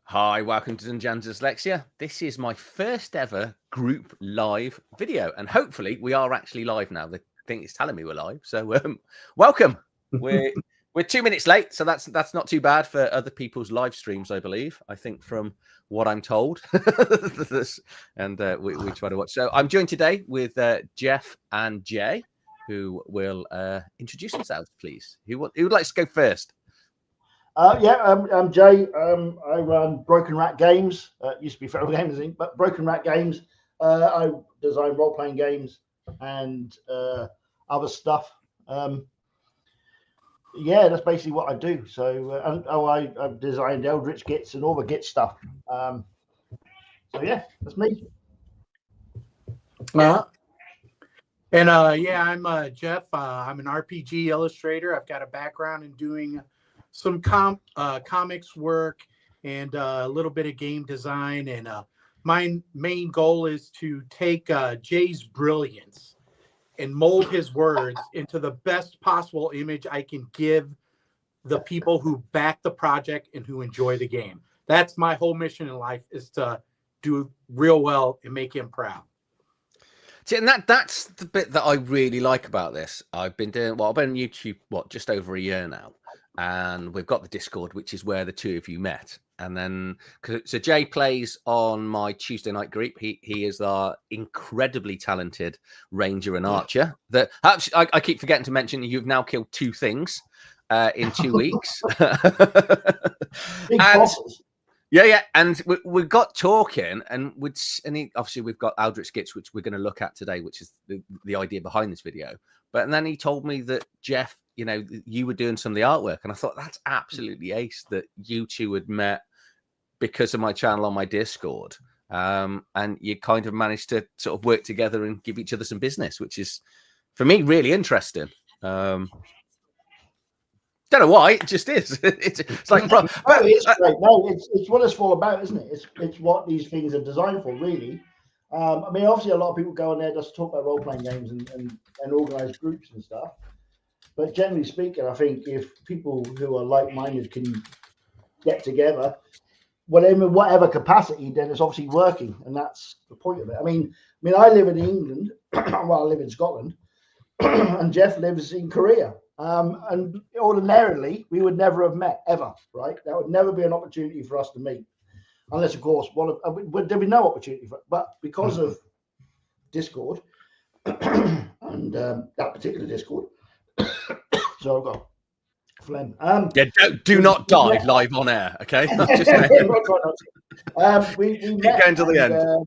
Hi, welcome to Dungeons Dyslexia. This is my first ever group live video, and hopefully we are actually live now. The thing is telling me we're live, so welcome. We're 2 minutes late, so that's not too bad for other people's live streams, I believe. I think from what I'm told, and we try to watch. So I'm joined today with Jeff and Jay, who will introduce themselves, please. Who would like to go first? I'm Jay. I run Broken Rat Games. Used to be Feral Games, but Broken Rat Games. I design role-playing games and other stuff. That's basically what I do. So, I've designed Eldritch Gits and all the Git stuff. That's me. I'm Jeff. I'm an RPG illustrator. I've got a background in doing some comics work and a little bit of game design. And my main goal is to take Jay's brilliance and mold his words into the best possible image I can give the people who back the project and who enjoy the game. That's my whole mission in life, is to do real well and make him proud. See, and that's the bit that I really like about this. I've been on YouTube, just over a year now. And we've got the Discord, which is where the two of you met. And then, so Jay plays on my Tuesday night group. He is our incredibly talented ranger and archer. That actually, I keep forgetting to mention, you've now killed 2 things in 2 weeks. And we got talking, and obviously we've got Eldritch Gits, which we're going to look at today, which is the idea behind this video. But then he told me that Jeff, you were doing some of the artwork, and I thought that's absolutely ace that you two had met because of my channel on my Discord, and you kind of managed to sort of work together and give each other some business, which is for me really interesting. Don't know why, it just is. It's like, it's great. No, it's what it's all about, isn't it? It's what these things are designed for, really. Obviously a lot of people go on there just to talk about role-playing games and organize groups and stuff. But generally speaking, I think if people who are like-minded can get together, whatever capacity, then it's obviously working, and that's the point of it. I live in England. Well, I live in Scotland, and Jeff lives in Korea. And ordinarily, we would never have met ever, right? That would never be an opportunity for us to meet, unless, of course, there'd be no opportunity for it. But because of Discord and that particular Discord. So I've got phlegm. Do not die live on air, okay? We met going to the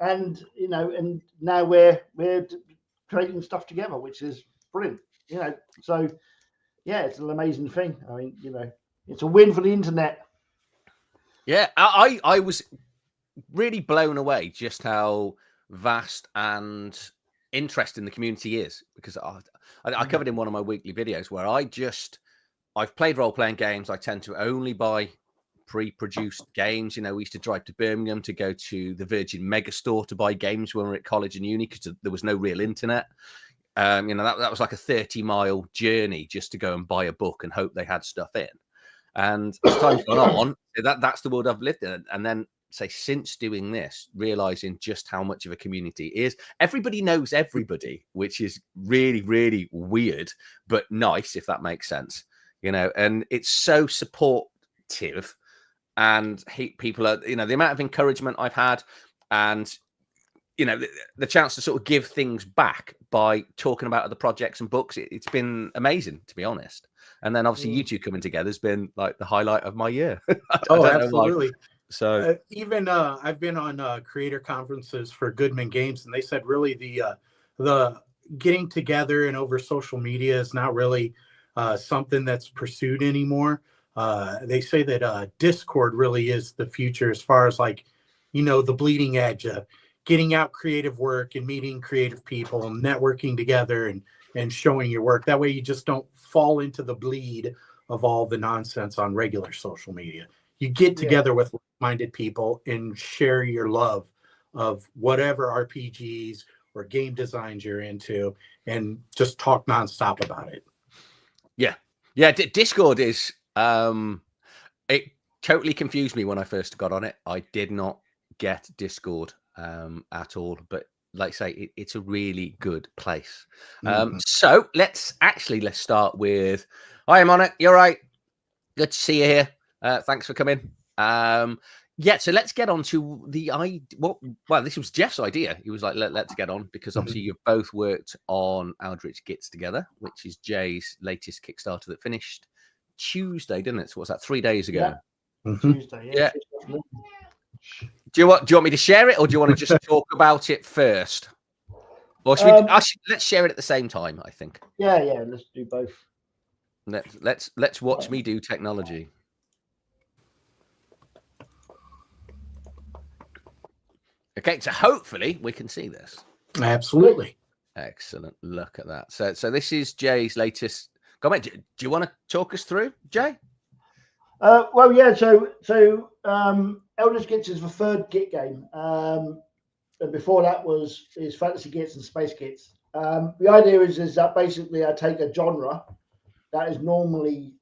end, and now we're creating stuff together, which is brilliant. So it's an amazing thing. It's a win for the internet. Yeah, I was really blown away just how vast and interesting the community is, because I covered in one of my weekly videos where I've played role-playing games. I tend to only buy pre-produced games. We used to drive to Birmingham to go to the Virgin Megastore to buy games when we were at college and uni, because there was no real internet. That was like a 30-mile journey just to go and buy a book and hope they had stuff in. And as time's gone on, that's the world I've lived in. And then, since doing this, realizing just how much of a community it is. Everybody knows everybody, which is really, really weird, but nice, if that makes sense. And it's so supportive, and people are, the amount of encouragement I've had, and the chance to sort of give things back by talking about other projects and books. It's been amazing, to be honest. And then obviously you two coming together has been like the highlight of my year. Absolutely. So even I've been on creator conferences for Goodman Games, and they said really the getting together and over social media is not really something that's pursued anymore. They say that Discord really is the future, as far as the bleeding edge of getting out creative work and meeting creative people and networking together and showing your work. That way you just don't fall into the bleed of all the nonsense on regular social media. You get together with like-minded people and share your love of whatever RPGs or game designs you're into, and just talk nonstop about it. Yeah. Discord is it totally confused me when I first got on it. I did not get Discord at all, but like I say, it's a really good place. So let's start with, hi, Monic, you're right. Good to see you here. Thanks for coming. So let's get on to this was Jeff's idea. He was like, let's get on, because obviously you've both worked on Eldritch Gits together, which is Jay's latest Kickstarter that finished Tuesday, didn't it? So what's that, 3 days ago? Yeah. Tuesday, yeah. Do you want me to share it, or do you want to just talk about it first? Or should let's share it at the same time, I think. Yeah, let's do both. Let's watch me do technology. Okay, so hopefully we can see this. Absolutely. Excellent. Look at that. So this is Jay's latest comment. Do you want to talk us through, Jay? Well, yeah. So Eldritch Gits is the third Git game. And before that is Fantasy Gits and Space Gits. The idea is that basically I take a genre that is normally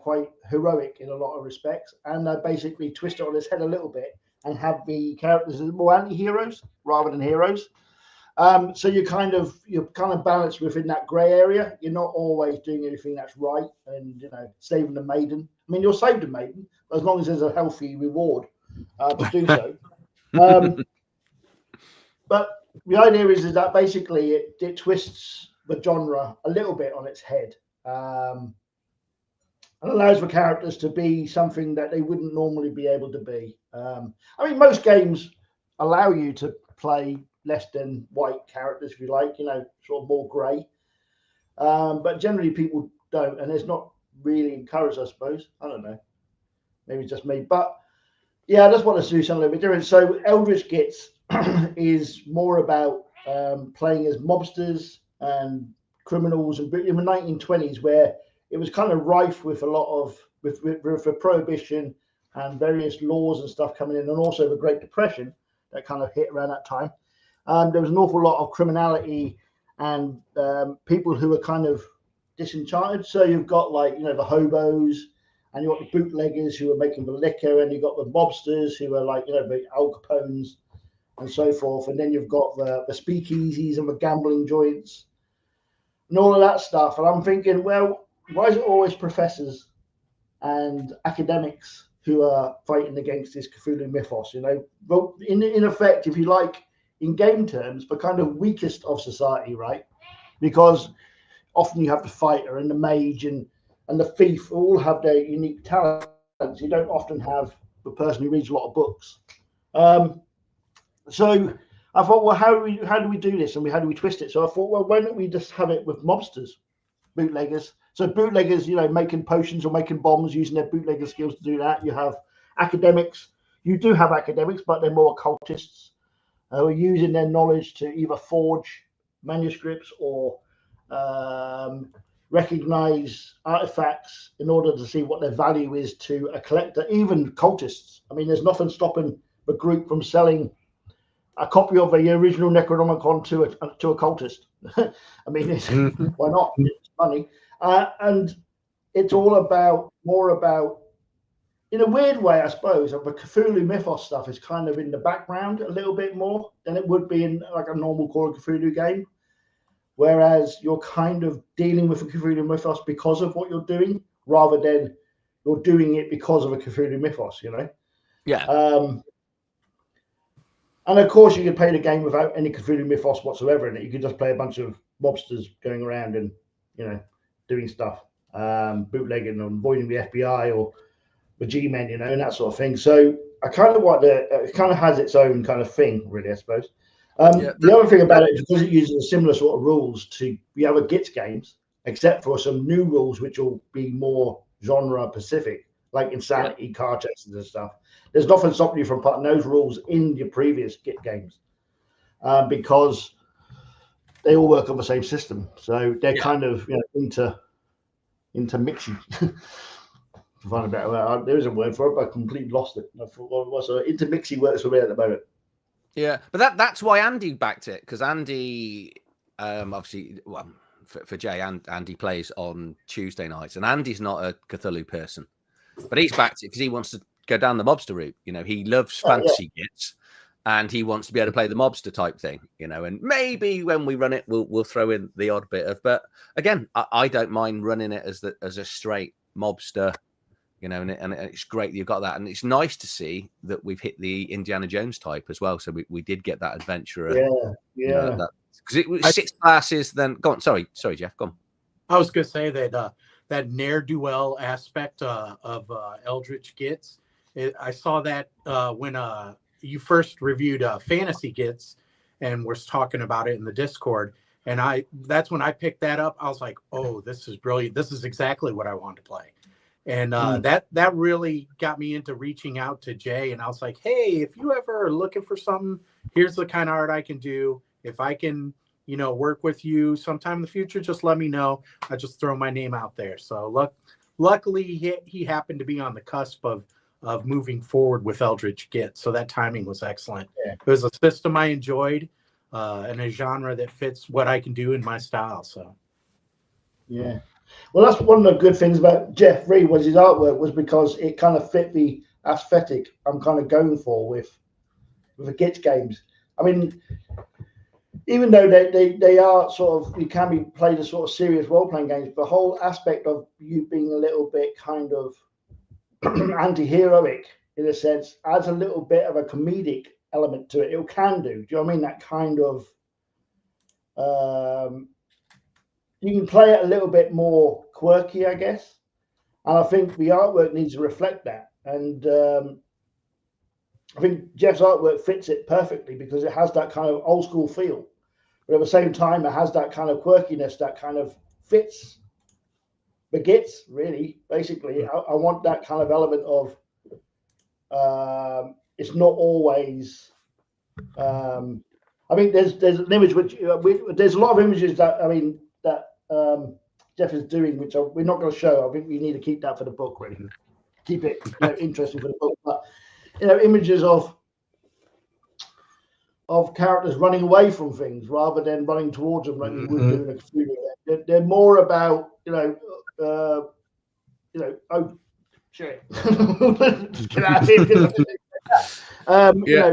quite heroic in a lot of respects, and I basically twist it on its head a little bit and have the characters as more anti-heroes rather than heroes. So you're kind of balanced within that grey area. You're not always doing anything that's right and saving the maiden. I mean, you'll save the maiden as long as there's a healthy reward to do so. But the idea is that basically it twists the genre a little bit on its head. And allows the characters to be something that they wouldn't normally be able to be. I mean, most games allow you to play less than white characters, if you like, sort of more grey. But generally people don't, and it's not really encouraged, I suppose. I don't know. Maybe it's just me. But yeah, I just want to do something a bit different. So Eldritch Gits is more about playing as mobsters and criminals, and in the 1920s, where it was kind of rife with a lot of with prohibition and various laws and stuff coming in, and also the Great Depression that kind of hit around that time. There was an awful lot of criminality and people who were kind of disenchanted. So you've got the hobos, and you've got the bootleggers who are making the liquor, and you've got the mobsters who are the Al Capones and so forth. And then you've got the speakeasies and the gambling joints and all of that stuff. And I'm thinking, well, why is it always professors and academics who are fighting against this Cthulhu mythos? Well, in effect, if you like, in game terms, the kind of weakest of society, right? Because often you have the fighter and the mage and the thief all have their unique talents. You don't often have the person who reads a lot of books. So I thought, well, how do we do this, and how do we twist it? So I thought, well, why don't we just have it with mobsters, bootleggers? So bootleggers, making potions or making bombs, using their bootlegger skills to do that. You have academics. You do have academics, but they're more occultists who are using their knowledge to either forge manuscripts or recognize artifacts in order to see what their value is to a collector, even cultists. I mean, there's nothing stopping the group from selling a copy of the original Necronomicon to a cultist. I mean, why not? It's money. And it's all more about, in a weird way, I suppose, the Cthulhu mythos stuff is kind of in the background a little bit more than it would be in like a normal Call of Cthulhu game. Whereas you're kind of dealing with the Cthulhu mythos because of what you're doing, rather than you're doing it because of a Cthulhu mythos, Yeah. And of course, you could play the game without any Cthulhu mythos whatsoever in it. You could just play a bunch of mobsters going around and, doing stuff, bootlegging and avoiding the FBI or the G-men, and that sort of thing. So I kind of it kind of has its own kind of thing, really, I suppose. The other thing about it is because it uses similar sort of rules to the other Gits games, except for some new rules which will be more genre specific, like insanity, card chases and stuff. There's nothing stopping you from putting those rules in your previous Git games because they all work on the same system. So they're kind of intermixing. To find a better word, there is a word for it, but I completely lost it. I thought, what's intermixing works for me at the moment. Yeah, but that's why Andy backed it, because Andy, obviously, well, for Jay, Andy plays on Tuesday nights, and Andy's not a Cthulhu person, but he's backed it because he wants to go down the mobster route. You know, he loves fantasy Gits, and he wants to be able to play the mobster type thing. You know, and maybe when we run it, we'll throw in the odd bit of. But again, I don't mind running it as a straight mobster. You know, and it's great that you've got that, and it's nice to see that we've hit the Indiana Jones type as well. So we did get that adventurer. Yeah. Because it was 6 classes. Then go on. Sorry, Jeff. Go on. I was gonna say that that ne'er-do-well aspect of Eldritch Gits. I saw that when you first reviewed Fantasy Gits and was talking about it in the Discord, and that's when I picked that up. I was like, oh, this is brilliant. This is exactly what I want to play. And that really got me into reaching out to Jay. And I was like, hey, if you ever are looking for something, here's the kind of art I can do. If I can, work with you sometime in the future, just let me know. I just throw my name out there. So luckily he happened to be on the cusp of moving forward with Eldritch Gits. So that timing was excellent. Yeah. It was a system I enjoyed and a genre that fits what I can do in my style. So, yeah. Well, that's one of the good things about Jeff Reed was his artwork was because it kind of fit the aesthetic I'm kind of going for with the Gits games. I mean, even though they are sort of, you can be played as sort of serious role-playing games, the whole aspect of you being a little bit kind of anti-heroic in a sense adds a little bit of a comedic element to it. It can do. Do you know what I mean? That kind of you can play it a little bit more quirky, I guess. And I think the artwork needs to reflect that. And I think Jeff's artwork fits it perfectly because it has that kind of old school feel. But at the same time, it has that kind of quirkiness that kind of fits the Gits, really. Basically, I want that kind of element of it's not always. I think there's an image which there's a lot of images that Jeff is doing, which we're not going to show. I think we need to keep that for the book, really. Keep it interesting for the book. But images of characters running away from things rather than running towards them like you would do in a Cthulhu. They're more about oh shit, get out of here.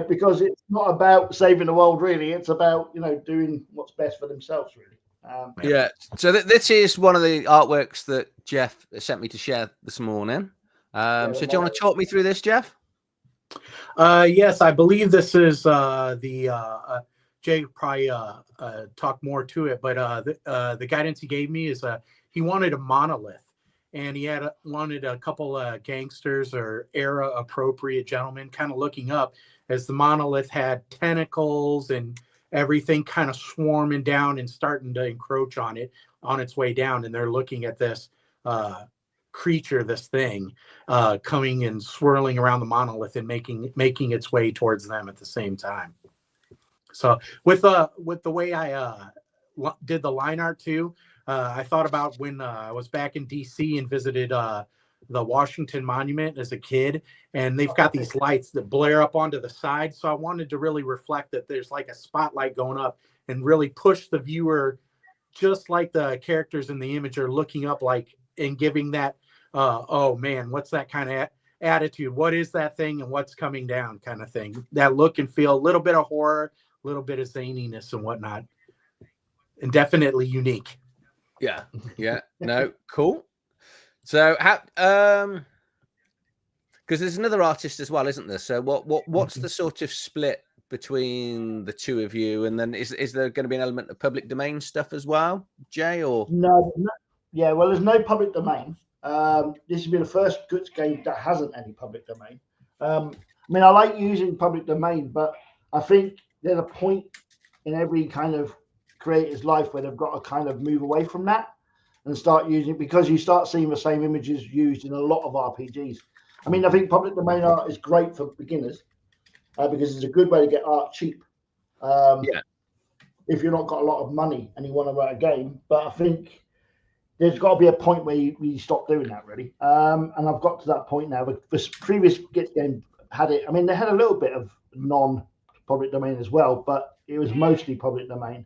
Because it's not about saving the world, really. It's about doing what's best for themselves, really. So this is one of the artworks that Jeff sent me to share this morning. So do you want to talk me through this, Jeff? Yes, I believe this is Jay probably talk more to it, but the guidance he gave me is he wanted a monolith, and he wanted a couple gangsters or era appropriate gentlemen kind of looking up as the monolith had tentacles and everything kind of swarming down and starting to encroach on it on its way down. And they're looking at this creature, this thing coming and swirling around the monolith and making its way towards them at the same time. So with the way I did the line art too, I thought about when I was back in DC and visited the Washington Monument as a kid, and they've got these lights that blare up onto the side. So I wanted to really reflect that there's like a spotlight going up and really push the viewer, just like the characters in the image are looking up, like, and giving that, oh man, what's that kind of attitude? What is that thing and what's coming down kind of thing? That look and feel, a little bit of horror, a little bit of zaniness and whatnot, and definitely unique. Yeah. No, cool. So how because there's another artist as well, isn't there? So what's the sort of split between the two of you? And then is there going to be an element of public domain stuff as well, Jay? Or no. Yeah, well, there's no public domain. This will be the first Gits game that hasn't any public domain. I mean, I like using public domain, but I think there's a point in every kind of creator's life where they've got to kind of move away from that and start using it, because you start seeing the same images used in a lot of RPGs. I mean, I think public domain art is great for beginners because it's a good way to get art cheap. If you're not got a lot of money and you want to write a game, but I think there's got to be a point where you stop doing that, really. And I've got to that point now. The previous Gits game had it. I mean, they had a little bit of non-public domain as well, but it was mostly public domain.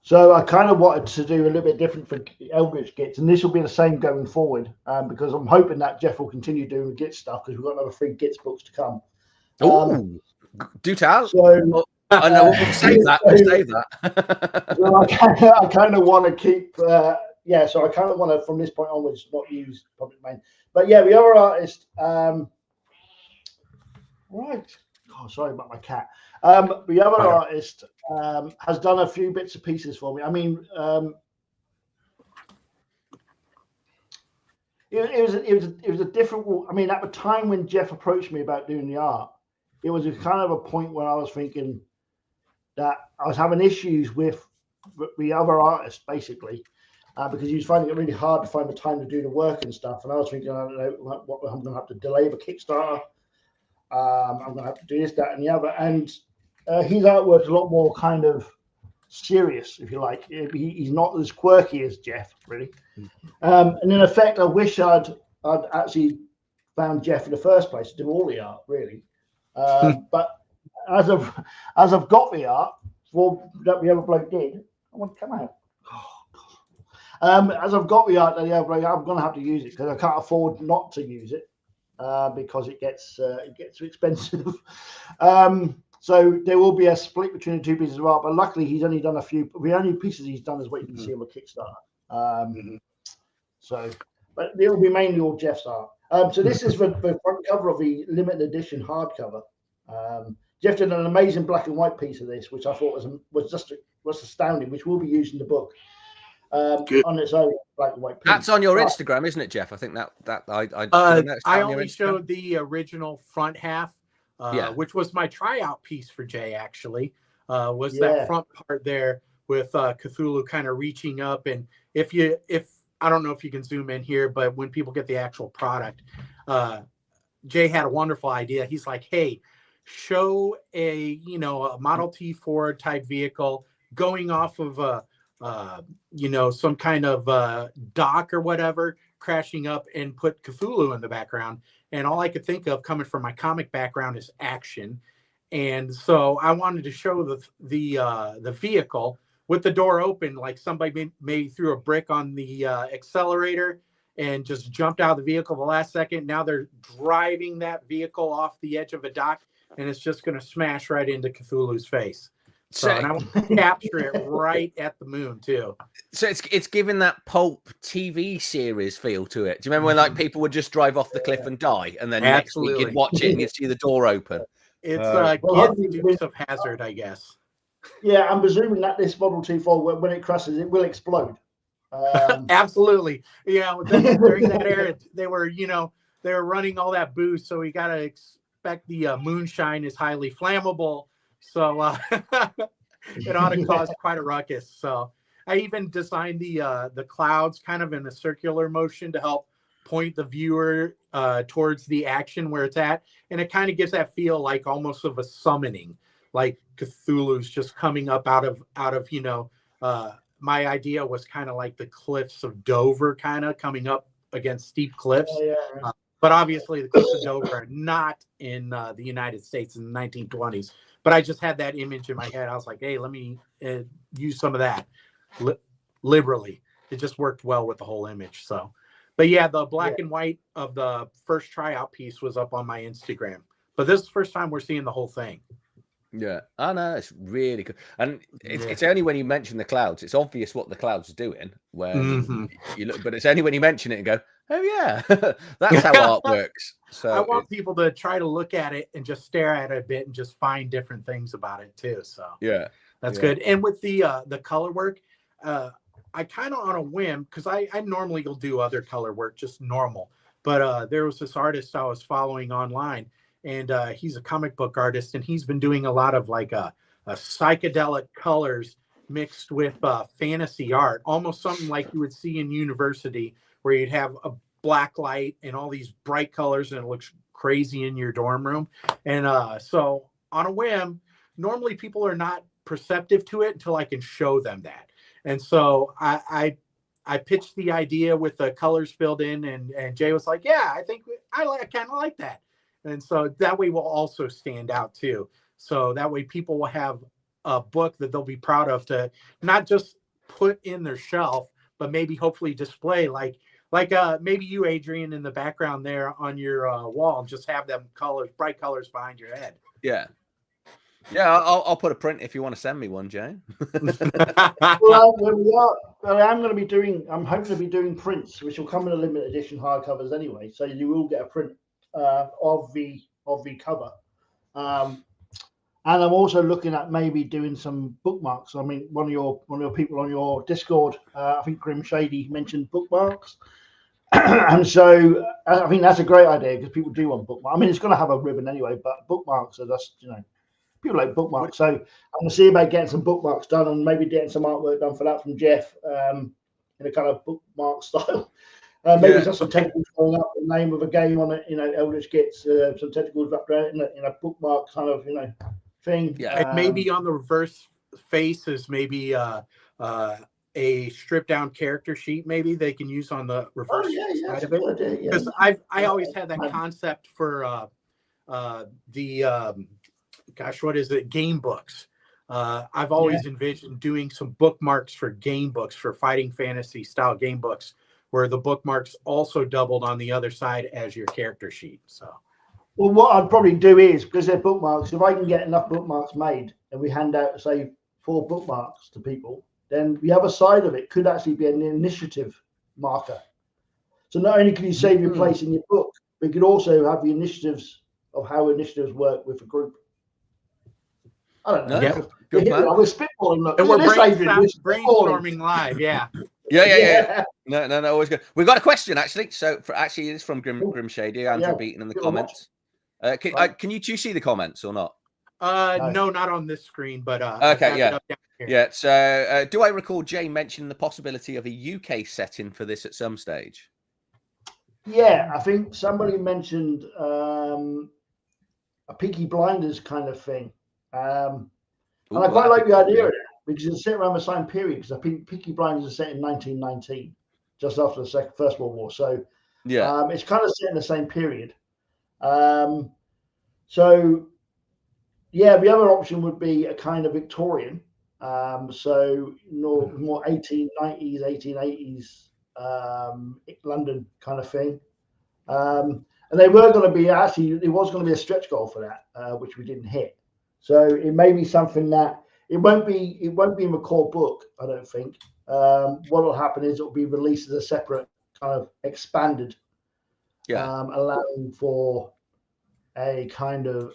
So I kind of wanted to do a little bit different for Eldritch Gits, and this will be the same going forward, because I'm hoping that Jeff will continue doing the Git stuff, because we've got another 3 Gits books to come. Oh, do tell. So I know we'll save that. We'll save that. So I kind of want to keep, so I kind of want to, from this point onwards, not use public domain. But yeah, the other artist, right. Oh, sorry about my cat. The other artist has done a few bits and pieces for me. I mean, it was a different. I mean, at the time when Jeff approached me about doing the art, it was a kind of a point where I was thinking that I was having issues with the other artist, basically, because he was finding it really hard to find the time to do the work and stuff. And I was thinking, I don't know, what I'm going to have to delay the Kickstarter. I'm going to have to do this, that, and the other. And his artwork's a lot more kind of serious, if you like. He's not as quirky as Jeff, really. And in effect, I wish I'd actually found Jeff in the first place to do all the art, really. But as I've got the art that the other bloke did, I want to come out. As I've got the art that the other bloke, I'm going to have to use it because I can't afford not to use it because it gets too expensive. So there will be a split between the 2 pieces of art, but luckily he's only done a few. The only pieces he's done is what you can see on the Kickstarter. So, but it will be mainly all Jeff's art. So this is the front cover of the limited edition hardcover. Jeff did an amazing black and white piece of this, which I thought was astounding, which will be used in the book on its own black and white piece. That's on your Instagram, isn't it, Jeff? I think I only showed the original front half, which was my tryout piece for Jay. Actually, was that front part there with Cthulhu kind of reaching up, and if I don't know if you can zoom in here, but when people get the actual product, Jay had a wonderful idea. He's like, hey, show a Model T Ford type vehicle going off of some kind of dock or whatever, crashing up, and put Cthulhu in the background. And all I could think of, coming from my comic background, is action. And so I wanted to show the vehicle with the door open, like somebody maybe threw a brick on the accelerator and just jumped out of the vehicle the last second. Now they're driving that vehicle off the edge of a dock, and it's just going to smash right into Cthulhu's face. So, and I want to capture it right at the moon too. So it's giving that pulp TV series feel to it. Do you remember when like people would just drive off the cliff and die, and then next week you'd watch it and you'd see the door open? It's Dukes of Hazzard, I guess. Yeah, I'm presuming that this Model T Ford, when it crashes, it will explode. Absolutely. Yeah, during that era, they were running all that booze, so we got to expect the moonshine is highly flammable. So it ought to cause quite a ruckus. So I even designed the clouds kind of in a circular motion to help point the viewer towards the action where it's at. And it kind of gives that feel like almost of a summoning, like Cthulhu's just coming up out of my idea was kind of like the cliffs of Dover, kind of coming up against steep cliffs. But obviously the cliffs of Dover are not in the United States in the 1920s. But I just had that image in my head. I was like, hey, let me use some of that liberally. It just worked well with the whole image. So, but yeah, the black and white of the first tryout piece was up on my Instagram. But this is the first time we're seeing the whole thing. Yeah, I know, it's really good. And it's only when you mention the clouds, it's obvious what the clouds are doing. When you look, but it's only when you mention it and go, oh yeah, that's how art works. So I want people to try to look at it and just stare at it a bit and just find different things about it too. So yeah, that's good. And with the color work, I kind of on a whim, because I normally will do other color work, just normal. But there was this artist I was following online, and he's a comic book artist, and he's been doing a lot of like a psychedelic colors mixed with fantasy art, almost something like you would see in university, where you'd have a black light and all these bright colors, and it looks crazy in your dorm room. And so on a whim, normally people are not perceptive to it until I can show them that. And so I pitched the idea with the colors filled in, and Jay was like, yeah, I think I kind of like that. And so that way will also stand out too. So that way people will have a book that they'll be proud of to not just put in their shelf, but maybe hopefully display like maybe you, Adrian, in the background there on your wall, and just have them bright colors behind your head. Yeah. I'll put a print if you want to send me one, Jay. Well, I'm hoping to be doing prints, which will come in a limited edition hardcovers anyway. So you will get a print of the cover. And I'm also looking at maybe doing some bookmarks. I mean, one of your people on your Discord, I think Grim Shady, mentioned bookmarks. And so I think that's a great idea because people do want bookmarks. I mean, it's going to have a ribbon anyway, but bookmarks are just, people like bookmarks. So I'm going to see about getting some bookmarks done and maybe getting some artwork done for that from Jeff in a kind of bookmark style. Maybe just some tentacles going up, the name of a game on it, Eldritch Gits, some tentacles wrapped around in a bookmark kind of, thing. Yeah, and maybe on the reverse face is maybe a stripped down character sheet. Maybe they can use on the reverse side of it. Because I always had that concept for what is it? Game books. I've always envisioned doing some bookmarks for game books, for fighting fantasy style game books, where the bookmarks also doubled on the other side as your character sheet. So. Well, what I'd probably do is, because they're bookmarks, if I can get enough bookmarks made and we hand out, say, 4 bookmarks to people, then the other side of it could actually be an initiative marker. So not only can you save your place in your book, but you could also have the initiatives of how initiatives work with a group. I don't know. Yeah, good plan. We're spitballing. And we're brainstorming live. Yeah. No, always good. We've got a question actually. So it's from Grim Shady, Andrew Beaton in the comments. Can you two see the comments or not? No, not on this screen, but okay, yeah. So, do I recall Jay mentioning the possibility of a UK setting for this at some stage? Yeah, I think somebody mentioned a Peaky Blinders kind of thing, and I quite like the idea of it because it's set around the same period. Because I think Peaky Blinders is set in 1919, just after the First World War. So it's kind of set in the same period. So yeah, the other option would be a kind of Victorian, so more 1890s, 1880s London kind of thing. And they were going to be it was going to be a stretch goal for that, which we didn't hit. So it may be something that it won't be in the core book, I don't think. What will happen is it will be released as a separate kind of expanded, allowing for a kind of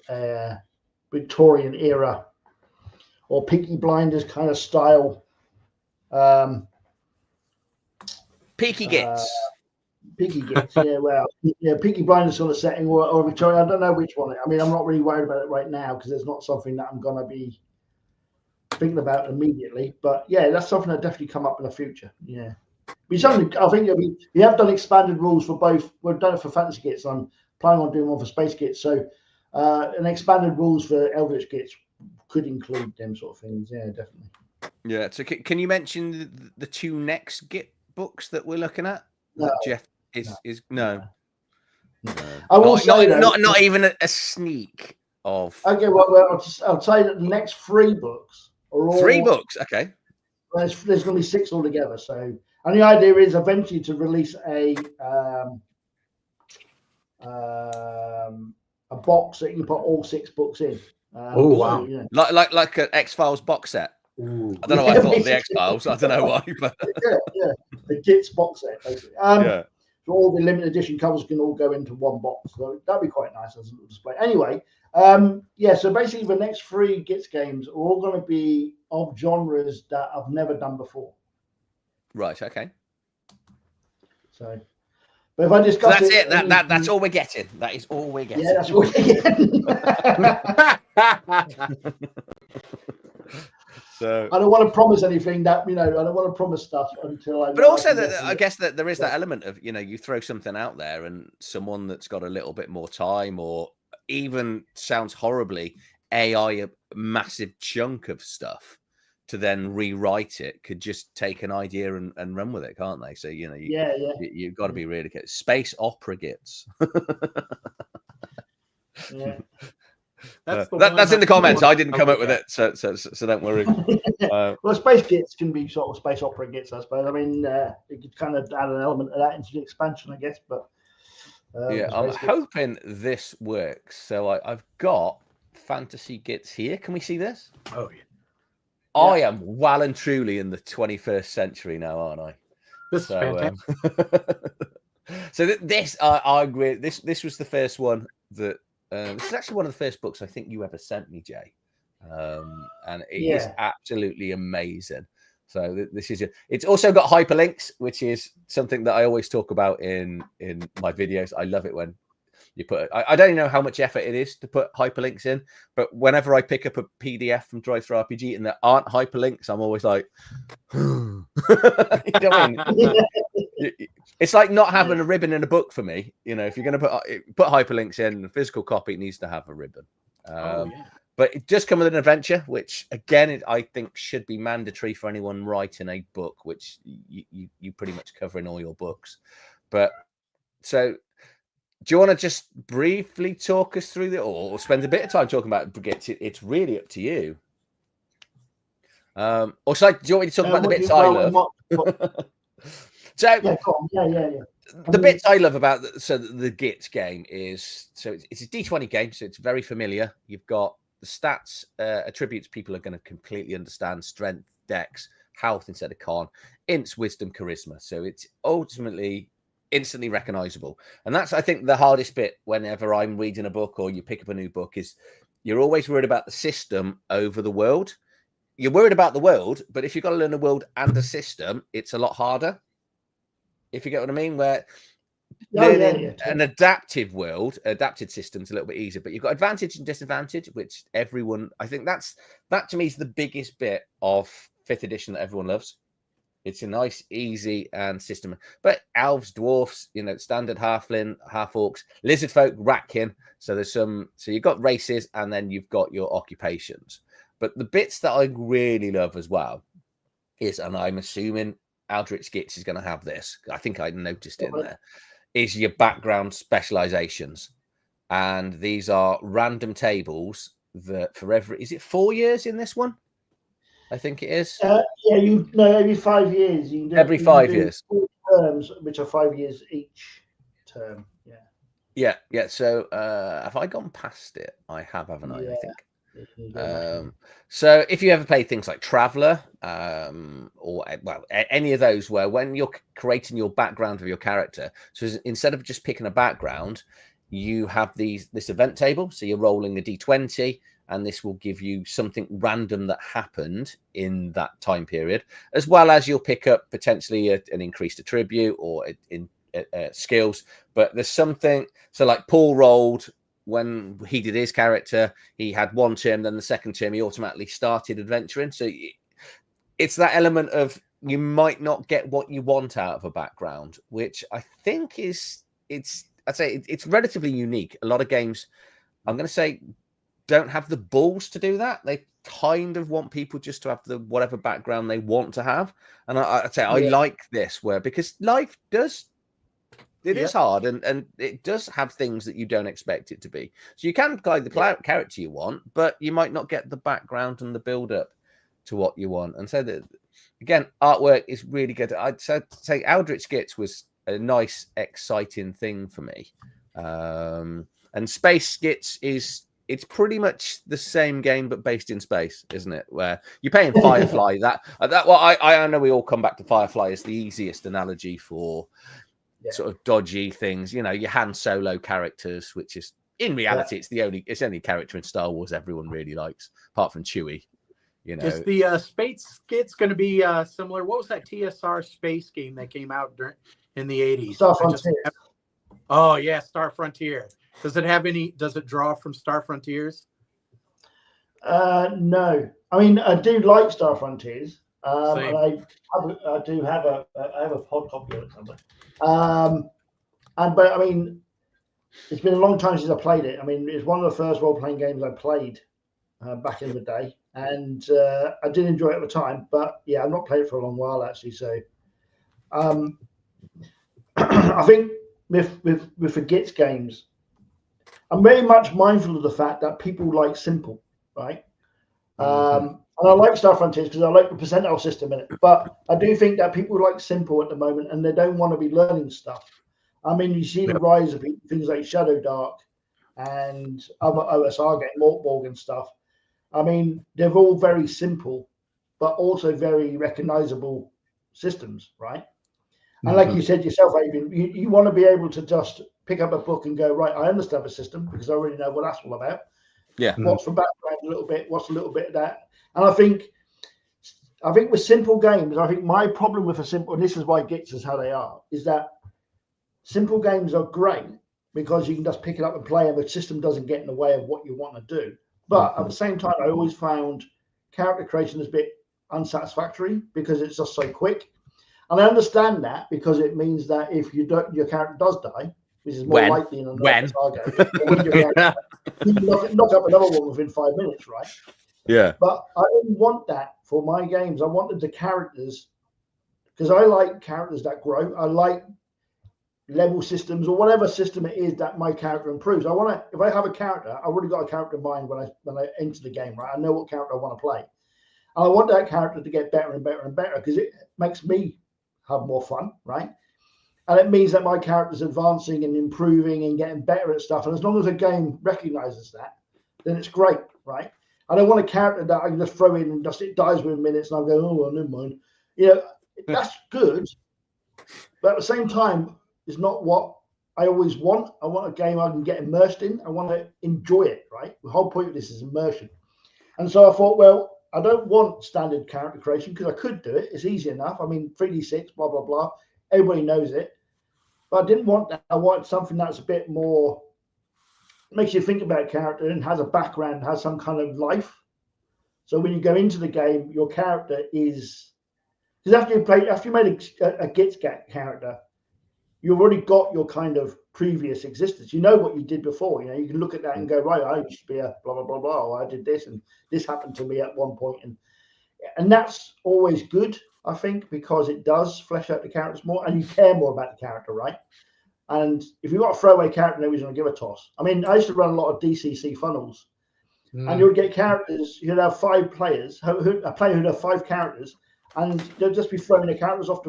Victorian era or Peaky Blinders kind of style. Peaky Gits. Peaky Gits, Peaky Blinders sort of setting or Victorian. I don't know which one. I mean, I'm not really worried about it right now because it's not something that I'm going to be thinking about immediately. But yeah, that's something that definitely come up in the future. Yeah. I think we have done expanded rules for both. We've done it for Fantasy Gits. I'm planning on doing one for Space Gits. So an expanded rules for Eldritch Gits could include them sort of things. Yeah, definitely. Yeah. So can you mention the 2 next Git books that we're looking at? No, Jeff is no. I will say not even a sneak of. Okay, well, I'll say that the next 3 books are all 3 books. Okay. There's going to be 6 altogether. So, and the idea is eventually to release a box that you can put all 6 books in. Oh wow! So, like an X-Files box set. Ooh. I don't know why I thought of the X-Files. I don't know why, but the Gits box set basically. So all the limited edition covers can all go into one box. So that'd be quite nice as a little display. Anyway, so basically the next 3 Gits games are all going to be of genres that I've never done before. Right. Okay. So, but if I discuss that's all we're getting. That is all we're getting. Yeah, that's all we're getting. So I don't want to promise anything that I don't want to promise stuff until I. But also, I guess that there is that element of you throw something out there, and someone that's got a little bit more time, or even sounds horribly AI a massive chunk of stuff to then rewrite it could just take an idea and run with it, can't they? So you've got to be really careful. Space opera Gits. Yeah. That's in the comments. I didn't come up with it, so don't worry. Well, Space Gits can be sort of space opera Gits, I suppose. I mean, you could kind of add an element of that into the expansion, I guess. But yeah, I'm hoping this works. So I've got Fantasy Gits here. Can we see this? Oh yeah. I am well and truly in the 21st century now, aren't I? This is fantastic. So this, I agree. This was the first one that. This is actually one of the first books I think you ever sent me, Jay, and it is absolutely amazing. So this is it's also got hyperlinks, which is something that I always talk about in my videos. I love it when you put. I don't know how much effort it is to put hyperlinks in, but whenever I pick up a PDF from Drive-Thru-RPG and there aren't hyperlinks, I'm always like, you know what I mean? It's like not having a ribbon in a book for me. You know, if you're going to put hyperlinks in, a physical copy needs to have a ribbon. But it does come with an adventure, which again, I think should be mandatory for anyone writing a book, which you pretty much cover in all your books. But so, do you want to just briefly talk us through or spend a bit of time talking about Gits? It's really up to you. Or do you want me to talk about the bits I love? So the bits I love about the Gits game is it's a D20 game, so it's very familiar. You've got the stats, attributes people are going to completely understand: strength, dex, health instead of con, ints, wisdom, charisma. So it's ultimately instantly recognizable, and that's I think the hardest bit whenever I'm reading a book or you pick up a new book is you're always worried about the system over the world. You're worried about the world, but if you've got to learn a world and a system, it's a lot harder. If you get what I mean, where an adaptive world, adapted system's a little bit easier, but you've got advantage and disadvantage, which everyone, I think that to me is the biggest bit of 5th edition that everyone loves. It's a nice, easy and system, but elves, dwarfs, standard halfling, half orcs, lizard folk, ratkin. So you've got races and then you've got your occupations. But the bits that I really love as well is, and I'm assuming Eldritch Gits is going to have this, I think I noticed it in there, is your background specializations. And these are random tables that for is it 4 years in this one? I think it is. Every 5 years. Every 5 years. 4 terms, which are 5 years each term. Yeah. So have I gone past it? I have, haven't I? I think. So if you ever play things like Traveller, or any of those where when you're creating your background of your character, so instead of just picking a background, you have this event table. So you're rolling a d20, and this will give you something random that happened in that time period, as well as you'll pick up potentially an increased attribute or in skills. But there's something. So like Paul rolled. When he did his character, he had one term, then the second term, he automatically started adventuring. So it's that element of you might not get what you want out of a background, which I think I'd say it's relatively unique. A lot of games, I'm going to say, don't have the balls to do that. They kind of want people just to have whatever background they want to have. And I'd say I like this because life does. It is hard, and it does have things that you don't expect it to be. So you can play the character you want, but you might not get the background and the build-up to what you want. And so, again, artwork is really good. I'd say Eldritch Gits was a nice, exciting thing for me. And Space Gits it's pretty much the same game, but based in space, isn't it? Where you're paying Firefly. I know we all come back to Firefly as the easiest analogy for sort of dodgy things, your Han Solo characters, which is in reality it's the only character in Star Wars everyone really likes, apart from Chewie. Is the Space Gits going to be similar? What was that TSR space game that came out in the 80s? Star Frontiers. Oh yeah, Star Frontier. Does it draw from Star Frontiers? No, I mean I do like Star Frontiers. Same. And I do have a pod copy of it somewhere. But I mean, it's been a long time since I played it. I mean, it's one of the first role-playing games I played back in the day, and I did enjoy it at the time. But yeah, I've not played it for a long while actually. So I think with the Gits games, I'm very much mindful of the fact that people like simple, right? And I like Star Frontiers because I like the percentile system in it. But I do think that people like simple at the moment, and they don't want to be learning stuff. I mean, you see the rise of things like Shadow Dark and other OSR games, Mortborg and stuff. I mean, they're all very simple, but also very recognizable systems, right? And like you said yourself, Adrian, you want to be able to just pick up a book and go, right, I understand the system because I already know what that's all about. Yeah. What's the background a little bit? What's a little bit of that? And I think with simple games, I think my problem with a simple, and this is why Gits is how they are, is that simple games are great because you can just pick it up and play, and the system doesn't get in the way of what you want to do. But at the same time, I always found character creation is a bit unsatisfactory because it's just so quick. And I understand that because it means that if your character does die, which is more likely in another target, when your character, you can knock up another one within 5 minutes, right? Yeah. But I didn't want that for my games. I wanted the characters, because I like characters that grow. I like level systems or whatever system it is that my character improves. I want to, if I have a character, I've already got a character in mind when I enter the game, right? I know what character I want to play. And I want that character to get better and better and better because it makes me have more fun, right? And it means that my character's advancing and improving and getting better at stuff. And as long as a game recognizes that, then it's great, right? I don't want a character that I can just throw in and just it dies within minutes and I'll go, oh, well, never mind. You know, that's good. But at the same time, it's not what I always want. I want a game I can get immersed in. I want to enjoy it, right? The whole point of this is immersion. And so I thought, well, I don't want standard character creation because I could do it. It's easy enough. I mean, 3D6, blah, blah, blah. Everybody knows it. But I didn't want that. I wanted something that's a bit more, makes you think about a character and has a background, has some kind of life. So when you go into the game, your character is, because after you made a Gits character, you've already got your kind of previous existence. You know what you did before. You know, you can look at that and go, right, I used to be a blah, blah, blah, blah. Or I did this and this happened to me at one point. And that's always good, I think, because it does flesh out the characters more and you care more about the character, right? And if you've got a throwaway character, nobody's going to give a toss. I mean, I used to run a lot of DCC funnels and you would get characters, you'd have 5 players, a player who'd have 5 characters, and they'll just be throwing their characters off,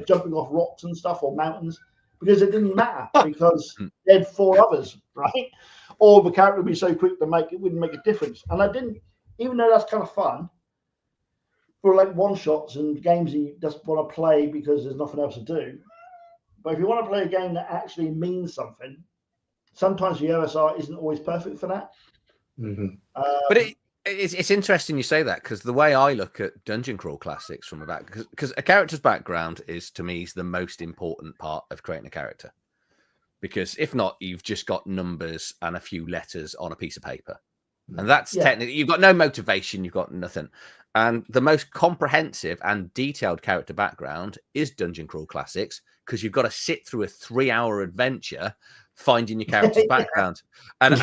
jumping off rocks and stuff or mountains because it didn't matter because they had 4 others, right? Or the character would be so quick to make it wouldn't make a difference. And I didn't, even though that's kind of fun for like one-shots and games you just want to play because there's nothing else to do. But if you want to play a game that actually means something, sometimes the OSR isn't always perfect for that. But it's interesting you say that because the way I look at Dungeon Crawl Classics from about because a character's background is to me is the most important part of creating a character. Because if not, you've just got numbers and a few letters on a piece of paper. And that's technically, you've got no motivation, you've got nothing. And the most comprehensive and detailed character background is Dungeon Crawl Classics because you've got to sit through a 3-hour adventure finding your character's background. And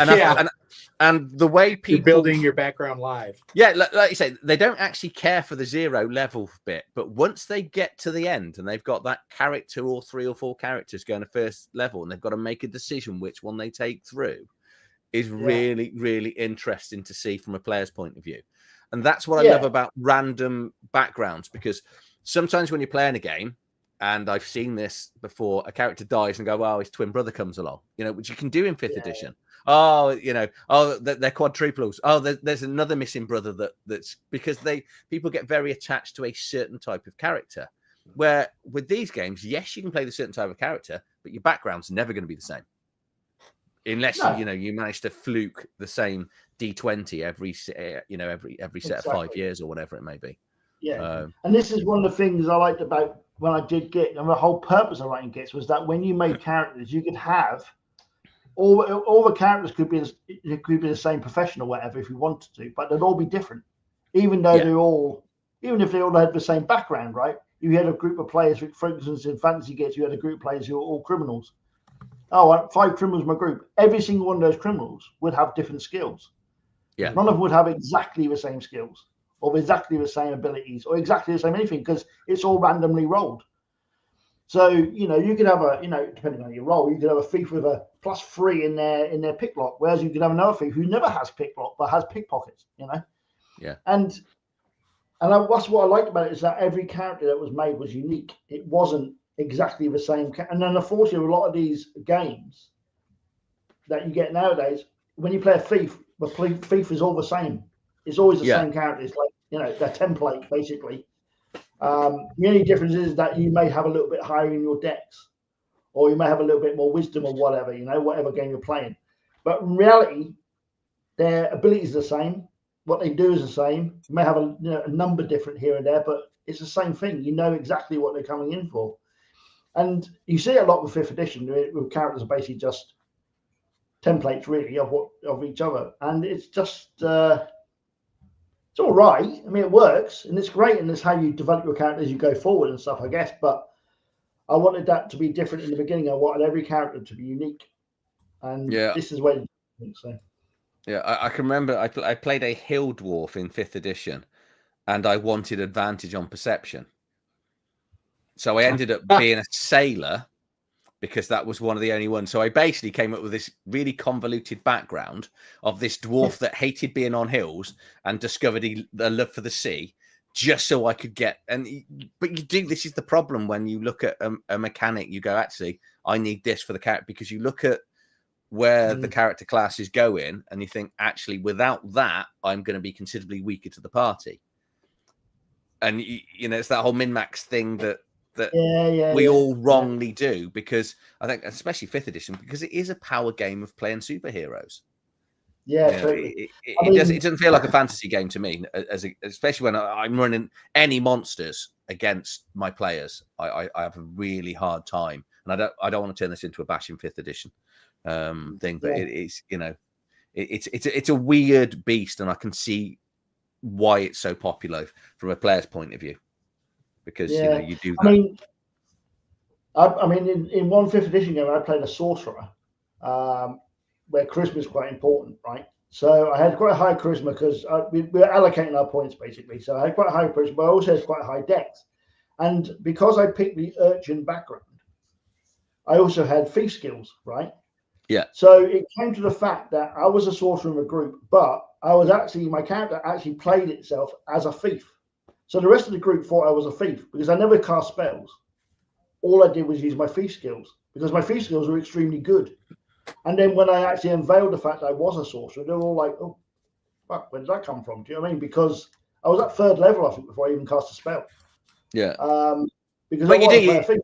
the way people... You're building your background live. Yeah, like you say, they don't actually care for the 0 level bit. But once they get to the end and they've got that character or 3 or 4 characters going to first level and they've got to make a decision which one they take through, is really, really interesting to see from a player's point of view. And that's what I love about random backgrounds, because sometimes when you're playing a game, and I've seen this before, a character dies and go, well, his twin brother comes along, you know, which you can do in 5th edition. Oh, you know, they're quadruplets. Oh, there's another missing brother that's because people get very attached to a certain type of character. Where with these games, yes, you can play the certain type of character, but your background's never going to be the same. Unless you manage to fluke the same D20 every set of 5 years or whatever it may be. Yeah, and this is one of the things I liked about when I did Git, and the whole purpose of writing Gits was that when you made characters, you could have all the characters could be the same profession or whatever if you wanted to, but they'd all be different, even though even if they all had the same background, right? You had a group of players, for instance, in Fantasy Gits, you had a group of players who were all criminals. Oh, 5 criminals in my group. Every single one of those criminals would have different skills. Yeah. None of them would have exactly the same skills or exactly the same abilities or exactly the same anything because it's all randomly rolled. So, you know, you could have a, you know, depending on your role, you could have a thief with a +3 in their pick lock, whereas you could have another thief who never has pick lock but has pickpockets, you know. Yeah. And that's what I liked about it, is that every character that was made was unique. It wasn't exactly the same. And then unfortunately, a lot of these games that you get nowadays, when you play a thief, the thief is all the same. It's always the same character. It's like, you know, their template basically. The only difference is that you may have a little bit higher in your decks, or you may have a little bit more wisdom or whatever, you know, whatever game you're playing. But in reality, their abilities are the same. What they do is the same. You may have a number different here and there, but it's the same thing. You know exactly what they're coming in for. And you see it a lot with 5th edition, with characters are basically just templates, really, of each other. And it's just, it's all right. I mean, it works, and it's great, and it's how you develop your character as you go forward and stuff, I guess. But I wanted that to be different in the beginning. I wanted every character to be unique. And this is where so. Yeah, I can remember I played a hill dwarf in 5th edition, and I wanted advantage on perception. So I ended up being a sailor because that was one of the only ones. So I basically came up with this really convoluted background of this dwarf that hated being on hills and discovered a love for the sea, just so I could get. But you do. This is the problem when you look at a mechanic. You go, actually, I need this for the character, because you look at where the character class is going, and you think, actually, without that, I'm going to be considerably weaker to the party. And you know, it's that whole min-max thing that we all wrongly do, because I think, especially 5th edition, because it is a power game of playing superheroes. Yeah, you know, totally. It doesn't feel like a fantasy game to me, especially when I'm running any monsters against my players. I have a really hard time, and I don't want to turn this into a bashing 5th edition thing, but it's, you know, it's a weird beast, and I can see why it's so popular from a player's point of view, because you know, you do that. I mean, in one 5th edition game, I played a sorcerer, where charisma is quite important, right? So I had quite a high charisma because we were allocating our points basically. So I had quite a high charisma, but I also had quite a high dex. And because I picked the urchin background, I also had thief skills, right? Yeah. So it came to the fact that I was a sorcerer in a group, but my character actually played itself as a thief. So the rest of the group thought I was a thief because I never cast spells. All I did was use my thief skills, because my thief skills were extremely good. And then when I actually unveiled the fact that I was a sorcerer, they were all like, "Oh, fuck, where did that come from?" Do you know what I mean? Because I was at 3rd level, I think, before I even cast a spell. Yeah. Because but I want to play a thief.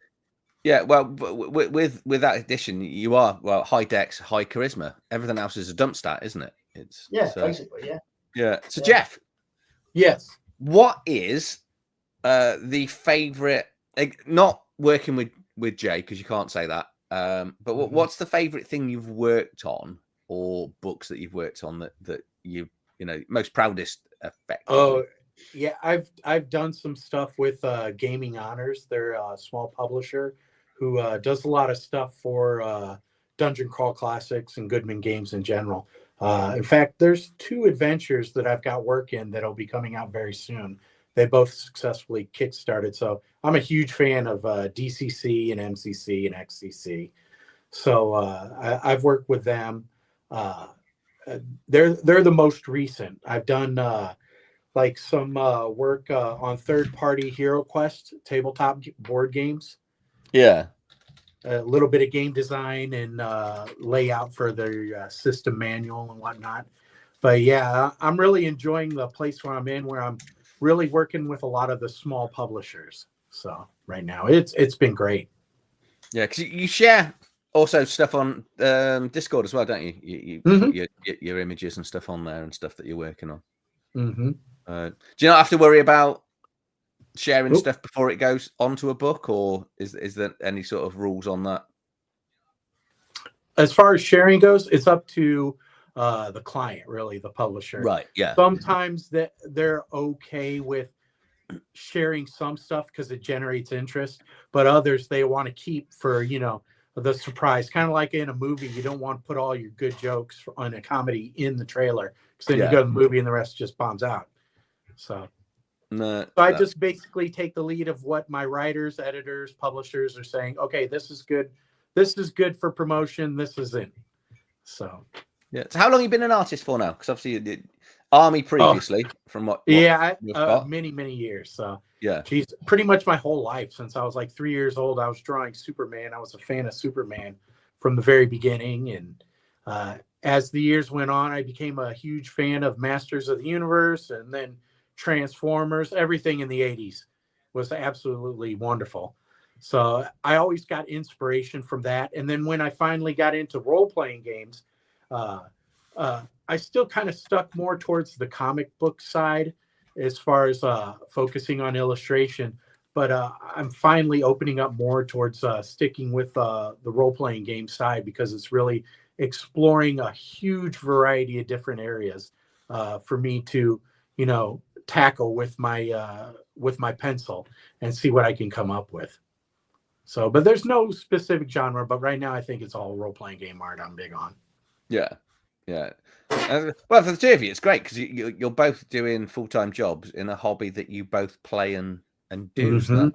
Yeah, well, with that edition, you are high dex, high charisma. Everything else is a dump stat, isn't it? It's basically, yeah. Yeah. So Jeff, yes, what is the favorite? Not working with Jay, because you can't say that. But what's the favorite thing you've worked on, or books that you've worked on that you know most proudest effect? Oh, yeah, I've done some stuff with Gaming Honors. They're a small publisher who does a lot of stuff for Dungeon Crawl Classics and Goodman Games in general. In fact, there's 2 adventures that I've got work in that'll be coming out very soon. They both successfully kickstarted. So I'm a huge fan of DCC and MCC and XCC. So I've worked with them. They're the most recent. I've done like some work on third-party Hero Quest tabletop board games. Yeah. A little bit of game design and layout for their system manual and whatnot. But yeah, I'm really enjoying the place where I'm in, where I'm really working with a lot of the small publishers. So right now it's been great. Yeah, because you share also stuff on Discord as well, don't you? You put your images and stuff on there and stuff that you're working on. Mm-hmm. Do you not have to worry about sharing stuff before it goes onto a book, or is there any sort of rules on that? As far as sharing goes, it's up to the client, really, the publisher. Right. Yeah. Sometimes they're okay with sharing some stuff because it generates interest, but others they want to keep for, you know, the surprise. Kind of like in a movie, you don't want to put all your good jokes on a comedy in the trailer, because then you go to the movie and the rest just bombs out. So No. So I just basically take the lead of what my writers, editors, publishers are saying. Okay, this is good. This is good for promotion. This is it. So. Yeah. So how long have you been an artist for now? Because obviously you did Army previously, from what many years. So yeah, geez, pretty much my whole life since I was like 3 years old. I was drawing Superman. I was a fan of Superman from the very beginning, and as the years went on, I became a huge fan of Masters of the Universe, and then Transformers. Everything in the 80s was absolutely wonderful. So I always got inspiration from that. And then when I finally got into role-playing games, I still kind of stuck more towards the comic book side as far as focusing on illustration. But I'm finally opening up more towards sticking with the role-playing game side, because it's really exploring a huge variety of different areas for me to, tackle with my pencil and see what I can come up with. So, but there's no specific genre, but right now I think it's all role-playing game art I'm big on. Yeah. Well, for the two of you, it's great because you're both doing full-time jobs in a hobby that you both play and do. Mm-hmm. So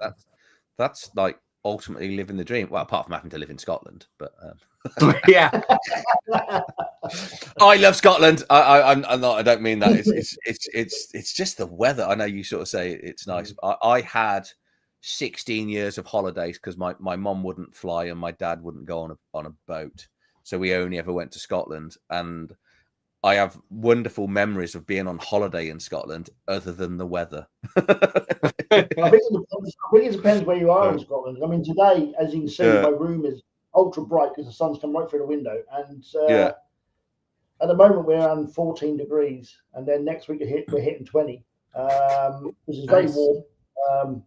that's like ultimately living the dream. Well, apart from having to live in Scotland, but yeah, I love Scotland. I'm not. I don't mean that. It's just the weather. I know you sort of say it's nice. I had 16 years of holidays because my mom wouldn't fly and my dad wouldn't go on a boat. So we only ever went to Scotland, and I have wonderful memories of being on holiday in Scotland, other than the weather. I think it depends where you are in Scotland. I mean, today, as you can see, my room is ultra bright because the sun's come right through the window, and at the moment we're on 14 degrees, and then next week we're hitting 20, which is very warm.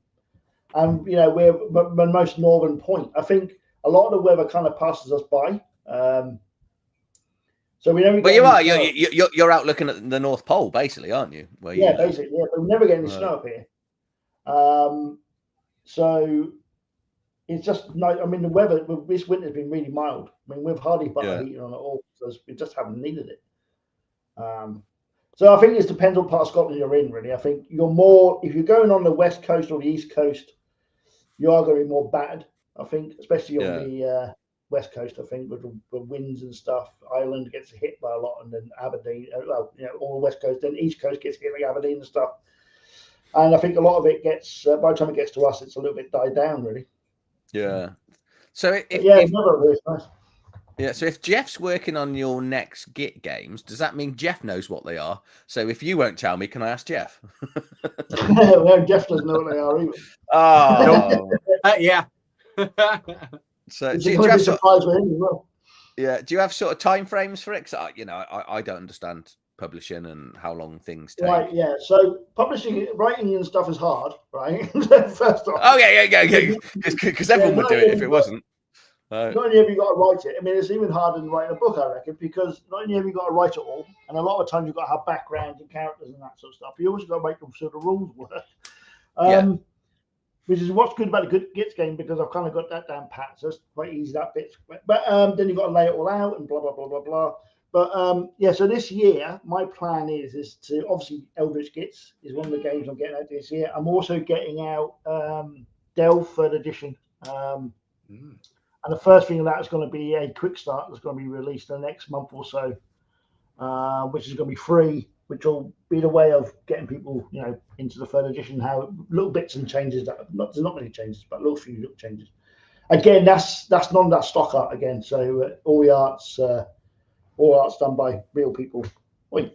And we're the most northern point. I think a lot of the weather kind of passes us by. So we never. But you are. You're out looking at the North Pole, basically, aren't you? Basically. Yeah, but we never get any snow up here. So it's just nice. I mean, the weather this winter's been really mild. I mean, we've hardly put our heating on at all, because we just haven't needed it. So I think it depends on part of Scotland you're in, really. I think you're more, if you're going on the west coast or the east coast, you are going to be more battered. I think, especially on the west coast. I think with the winds and stuff, Ireland gets hit by a lot, and then Aberdeen, all the west coast. Then east coast gets hit like Aberdeen and stuff. And I think a lot of it gets, by the time it gets to us, it's a little bit died down, really. Yeah. So so if Jeff's working on your next Git games, does that mean Jeff knows what they are? So if you won't tell me, can I ask Jeff? Well, Jeff doesn't know what they are either. Oh, yeah. So do you have sort of time frames for it? Because I don't understand publishing and how long things take. Right, yeah. So writing and stuff is hard, right? First off. Oh yeah. Because everyone would do it if it wasn't. Not only have you got to write it, I mean, it's even harder than writing a book, I reckon, because not only have you got to write it all, and a lot of times you've got to have backgrounds and characters and that sort of stuff, you also got to make them so the rules work. Which is what's good about the Gits game, because I've kind of got that down pat, so it's quite easy, that bit. But then you've got to lay it all out and blah, blah, blah, blah, blah. But so this year, my plan is to, obviously, Eldritch Gits is one of the games I'm getting out this year. I'm also getting out Delve 3rd edition. And the first thing of that is going to be a quick start that's going to be released in the next month or so, which is going to be free, which will be the way of getting people, into the 3rd edition. How little bits and changes there's not many changes, but a few little changes. Again, that's none of that stock art again. So all the art's done by real people. No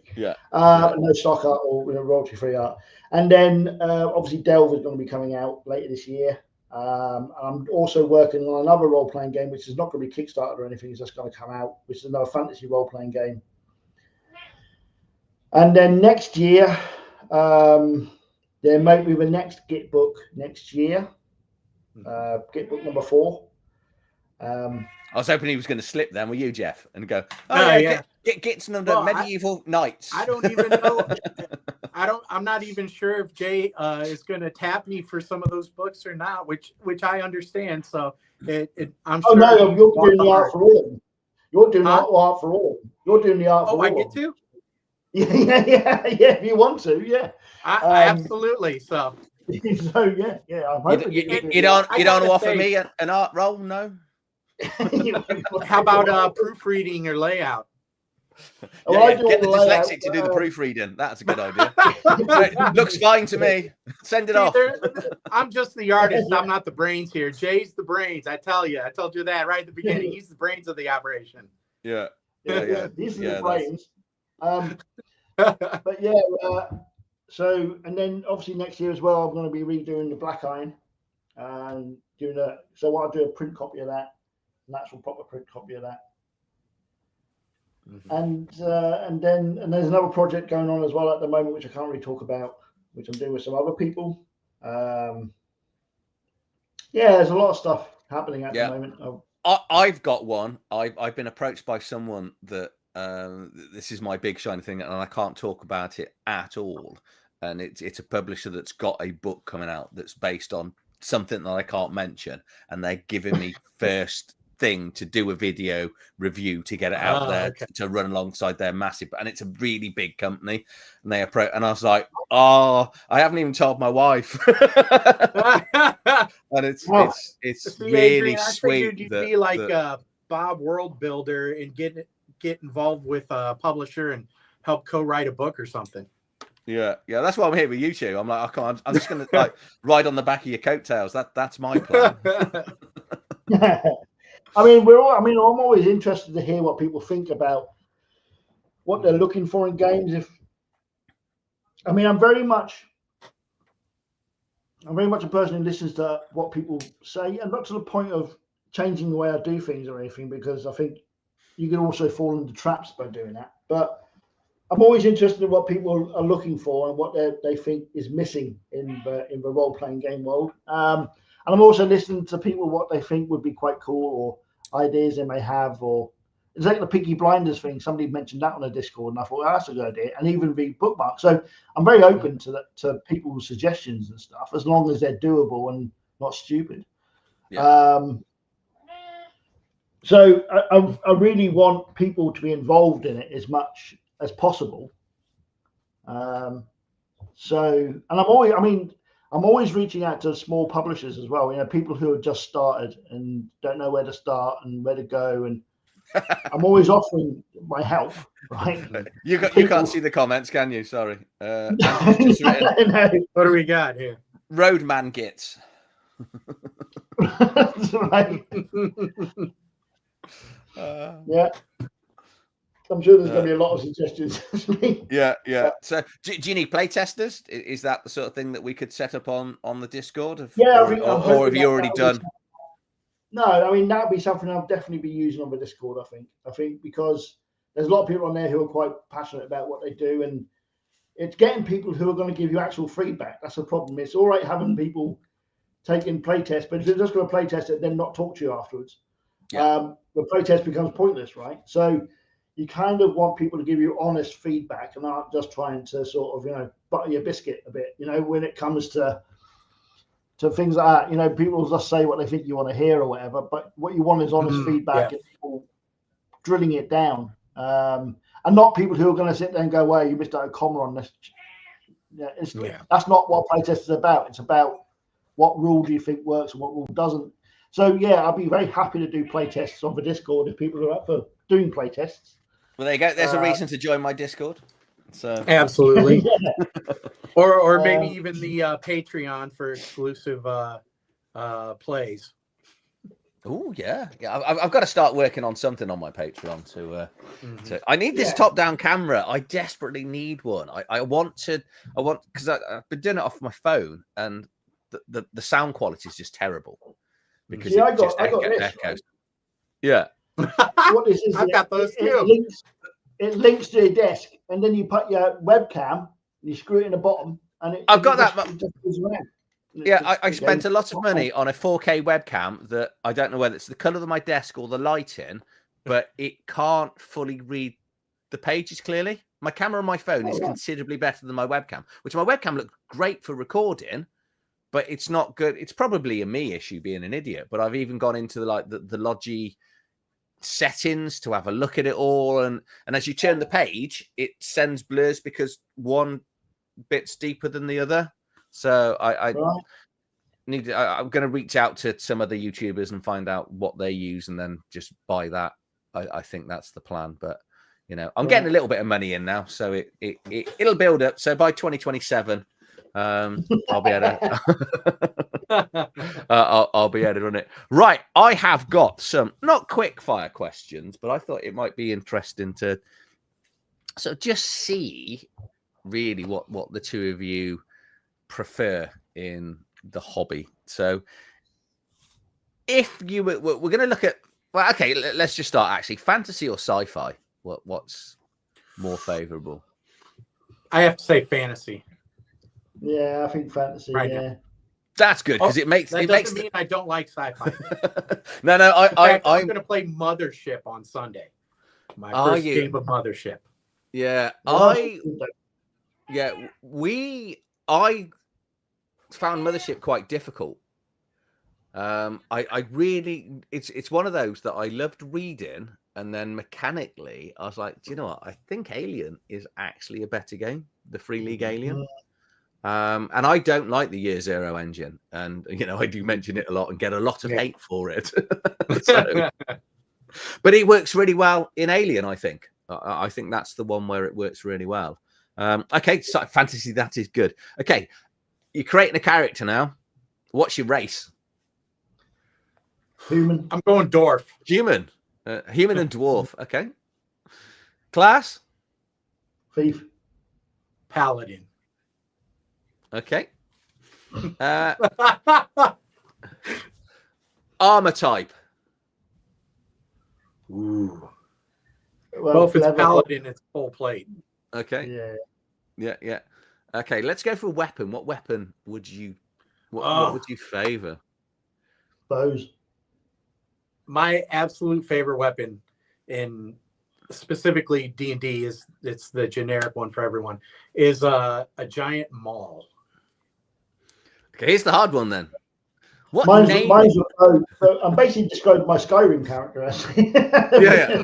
stock art or royalty free art. And then obviously Delve is going to be coming out later this year. I'm also working on another role-playing game, which is not going to be Kickstarter or anything. It's just going to come out, which is another fantasy role-playing game. And then next year, there might be the next Git book next year, Git book number 4. I was hoping he was going to slip then, were you, Jeff? And go, Gits and the medieval knights. I don't even know. I'm not even sure if Jay is going to tap me for some of those books or not, which I understand. So I'm sure. Oh no, you're doing the art for all. You're doing the art for all. You're doing the art for all. Oh, I get to? Yeah. If you want to, yeah. Absolutely. So yeah. I'm hoping you don't want to offer me an art roll, no? How about proofreading or layout? Get the dyslexic to do the proofreading. That's a good idea. Looks fine to me. Send it off. I'm just the artist. I'm not the brains here. Jay's the brains. I told you that right at the beginning. He's the brains of the operation. Yeah. These are the brains. But yeah, so, and then obviously next year as well, I'm going to be redoing the Black Iron and so I'll do a print copy of that, an actual proper print copy of that. And there's another project going on as well at the moment, which I can't really talk about, which I'm doing with some other people. There's a lot of stuff happening at the moment. I've got one. I've been approached by someone that this is my big shiny thing, and I can't talk about it at all. And it's a publisher that's got a book coming out that's based on something that I can't mention, and they're giving me first thing to do a video review to get it out there to run alongside their massive, and it's a really big company, and they approach, and I was like, I haven't even told my wife. And it's really Adrian, sweet. I figured you'd be like Bob World Builder and get involved with a publisher and help co-write a book or something. Yeah, that's why I'm here with you two. I'm like, I'm just gonna like ride on the back of your coattails. That's my plan. I'm always interested to hear what people think about what they're looking for in games. I'm very much a person who listens to what people say, and not to the point of changing the way I do things or anything, because I think you can also fall into traps by doing that. But I'm always interested in what people are looking for and what they think is missing in the role-playing game world. And I'm also listening to people what they think would be quite cool, or ideas they may have, or it's like the Peaky Blinders thing. Somebody mentioned that on the Discord, and I thought, that's a good idea. And even the bookmark. So I'm very open to people's suggestions and stuff, as long as they're doable and not stupid. Yeah. So I really want people to be involved in it as much as possible. And I'm always reaching out to small publishers as well. People who have just started and don't know where to start and where to go. And I'm always offering my help. Right? You can't see the comments, can you? Sorry. What do we got here? Roadman Gits. That's right. Yeah. I'm sure there's going to be a lot of suggestions. Yeah. So, do you need playtesters? Is that the sort of thing that we could set up on the Discord? Or have you already done? No, that would be something I'll definitely be using on the Discord. I think because there's a lot of people on there who are quite passionate about what they do, and it's getting people who are going to give you actual feedback. That's the problem. It's all right having people taking playtests, but if they're just going to playtest it, then not talk to you afterwards, the playtest becomes pointless, right? So you kind of want people to give you honest feedback and aren't just trying to sort of, butter your biscuit a bit, when it comes to things like that. People just say what they think you want to hear or whatever, but what you want is honest feedback and people drilling it down. And not people who are going to sit there and go, well, you missed out a comma on this. That's not what playtest is about. It's about what rule do you think works and what rule doesn't. So, I'll be very happy to do playtests on the Discord if people are up for doing playtests. Well, there you go. There's a reason to join my Discord. So absolutely. Or maybe even the Patreon for exclusive plays. Oh yeah. I've got to start working on something on my Patreon to I need this top-down camera. I desperately need one. I want because I've been doing it off my phone, and the sound quality is just terrible because I got this, echoes. Right? Yeah. What this is, I've got those too. It links to your desk, and then you put your webcam, you screw it in the bottom, and I've got that. It just goes around. I spent a lot of money on a 4K webcam that I don't know whether it's the color of my desk or the lighting, but it can't fully read the pages clearly. My camera on my phone is considerably better than my webcam, which my webcam looks great for recording, but it's not good. It's probably a me issue being an idiot, but I've even gone into the Logi settings to have a look at it all, and as you turn the page, it sends blurs because one bit's deeper than the other. So I'm going to reach out to some other YouTubers and find out what they use, and then just buy that. I think that's the plan. But I'm getting a little bit of money in now, so it'll build up. So by 2027, I'll be able to I'll be able to run it. Right, I have got some not quick fire questions, but I thought it might be interesting to just see really what the two of you prefer in the hobby. So if you we're going to look at, well, okay, let's just start actually. Fantasy or sci-fi? What's more favorable? I have to say fantasy. Yeah, I think fantasy. Right yeah. now. That's good because it makes that it doesn't makes mean I don't like sci-fi. No, I'm going to play Mothership on Sunday. My first game of Mothership. Yeah, I found Mothership quite difficult. I really, it's one of those that I loved reading, and then mechanically I was like, do you know what? I think Alien is actually a better game, the Free League Alien. And I don't like the Year Zero engine, and I do mention it a lot and get a lot of hate for it. But it works really well in Alien, I think. I think that's the one where it works really well. Okay, so fantasy, that is good. Okay, you're creating a character now. What's your race? Human. I'm going dwarf. Human. Human and dwarf. Okay. Class? Thief. Paladin. Okay. Armor type. Ooh. Well, if it's paladin, it's full plate. Okay. Yeah. Okay, let's go for a weapon. What weapon would you what would you favor? Bows. My absolute favorite weapon in specifically D&D it's the generic one for everyone, is a giant maul. Okay, here's the hard one then. What mine's name? So I'm basically describing my Skyrim character actually. Yeah.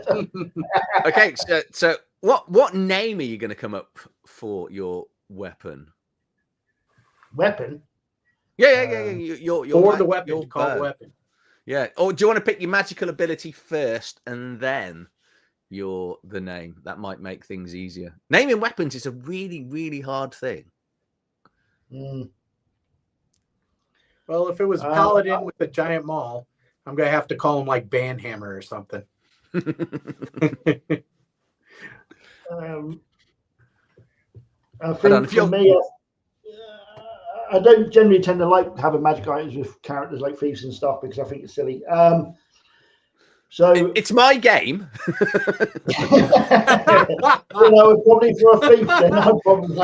Okay, so what name are you going to come up for your weapon? Weapon? Yeah. Your the weapon. Your call the weapon. Yeah. Or do you want to pick your magical ability first and then the name? That might make things easier. Naming weapons is a really, really hard thing. Well, if it was paladin with a giant maul, I'm gonna have to call him like Banhammer or something. I think for me, I don't generally tend to like having magic items with characters like thieves and stuff because I think it's silly. So it's my game. Probably for a thief, then I'd probably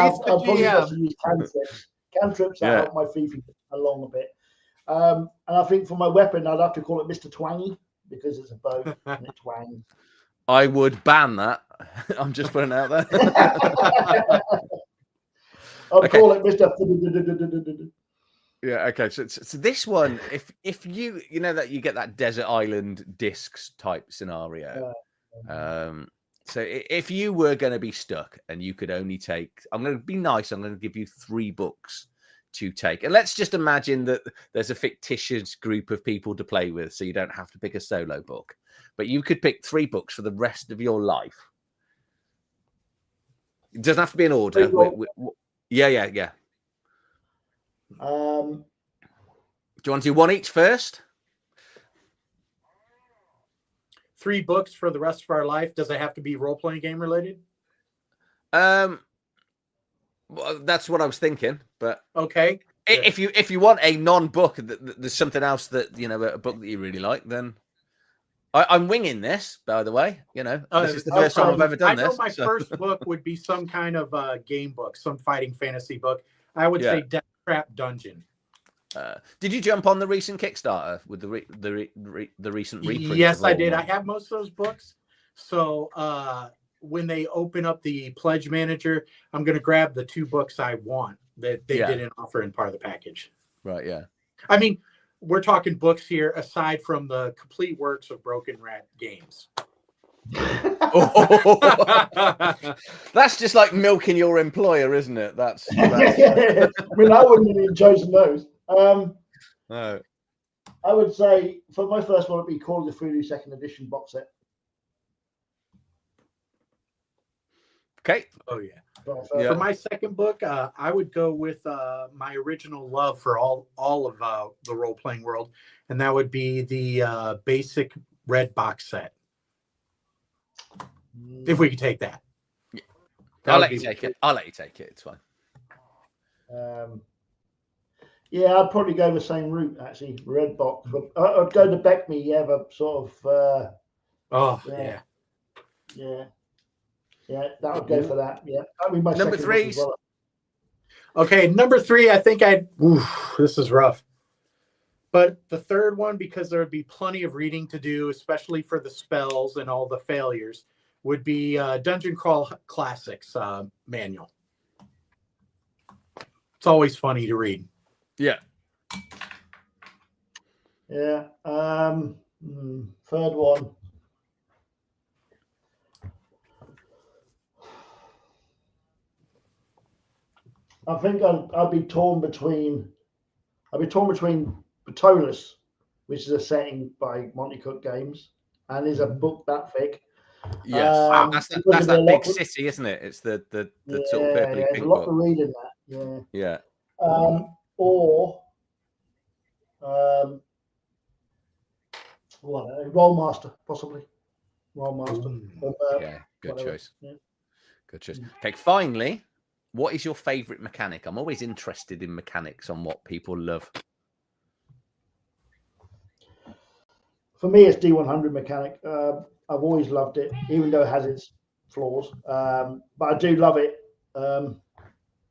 have to use cantrips. Cantrips that help my thieving along a bit. And I think for my weapon, I'd have to call it Mr. Twangy because it's a bow and it twangs. I would ban that. I'm just putting it out there. I'll call it Mr. Yeah, okay. So this one, if you that you get that desert island discs type scenario. So if you were going to be stuck and you could only take, I'm going to be nice, I'm going to give you 3 books to take. And let's just imagine that there's a fictitious group of people to play with, so you don't have to pick a solo book. But you could pick 3 books for the rest of your life. It doesn't have to be in order. Yeah. Do you want to do one each first? 3 books for the rest of our life. Does it have to be role-playing game related? Well, that's what I was thinking. But okay, if you want a non-book, there's something else that a book that you really like, then I'm winging this. By the way, this is the first time I've ever done this. I know my first book would be some kind of game book, some fighting fantasy book. I would say Death Trap Dungeon. Did you jump on the recent Kickstarter with the recent reprint? Yes, I did. I have most of those books. So when they open up the pledge manager, I'm going to grab the 2 books I want that they didn't offer in part of the package. Right. Yeah. I mean, we're talking books here, aside from the complete works of Broken Rat Games. That's just like milking your employer, isn't it? That's... I mean, I wouldn't have even chosen those. No. I would say for my first one, it'd be Call of Cthulhu Second Edition box set. Okay. Oh yeah. Yeah. For my second book, I would go with my original love for all of the role-playing world, and that would be the basic red box set. If we could take that. Yeah. I'll let you take it. I'll let you take it. It's fine. Yeah, I'd probably go the same route, actually. Red box. I'd go to Beck Me, yeah, but sort of... Yeah, that would go for that. Yeah, that would be my number second three. as well. Okay, number 3. I think this is rough. But the third one, because there would be plenty of reading to do, especially for the spells and all the failures, would be Dungeon Crawl Classics manual. It's always funny to read. Yeah. Yeah. Third one. I think I'd be torn between Patolus, which is a setting by Monty Cook Games, and is a book that thick. Yes, that's that big city, isn't it? It's the sort of purpley pink there's a lot book. to read in that. Yeah. Or Rollmaster, possibly. Rollmaster. Yeah, good whatever. choice. Yeah. Good choice. Okay, finally, what is your favorite mechanic? I'm always interested in mechanics on what people love. For me, it's D100 mechanic. I've always loved it, even though it has its flaws. But I do love it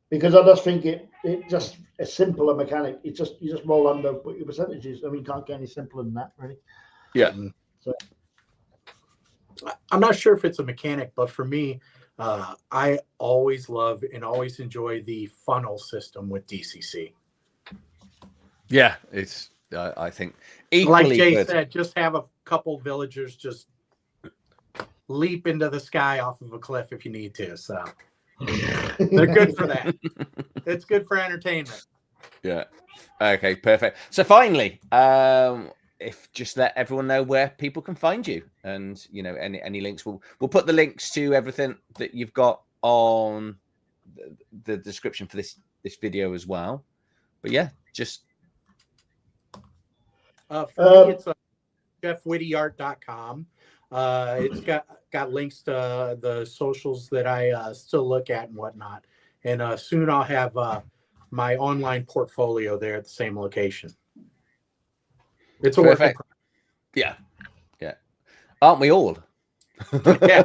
because I just think it just a simpler mechanic. You just roll under what your percentages. I mean, you can't get any simpler than that, really. Yeah. So I'm not sure if it's a mechanic, but for me, I always love and always enjoy the funnel system with DCC. Yeah, it's I think equally like Jay good. said, just have a couple villagers just leap into the sky off of a cliff if you need to. So they're good for that. It's good for entertainment. Yeah. Okay, perfect. So finally, if just let everyone know where people can find you, and any links, we'll put the links to everything that you've got on the description for this video as well. But yeah, just for me, it's jeffwittyart.com. It's got links to the socials that I still look at and whatnot. And soon I'll have my online portfolio there at the same location. It's a perfect. Yeah. Aren't we all? Yeah.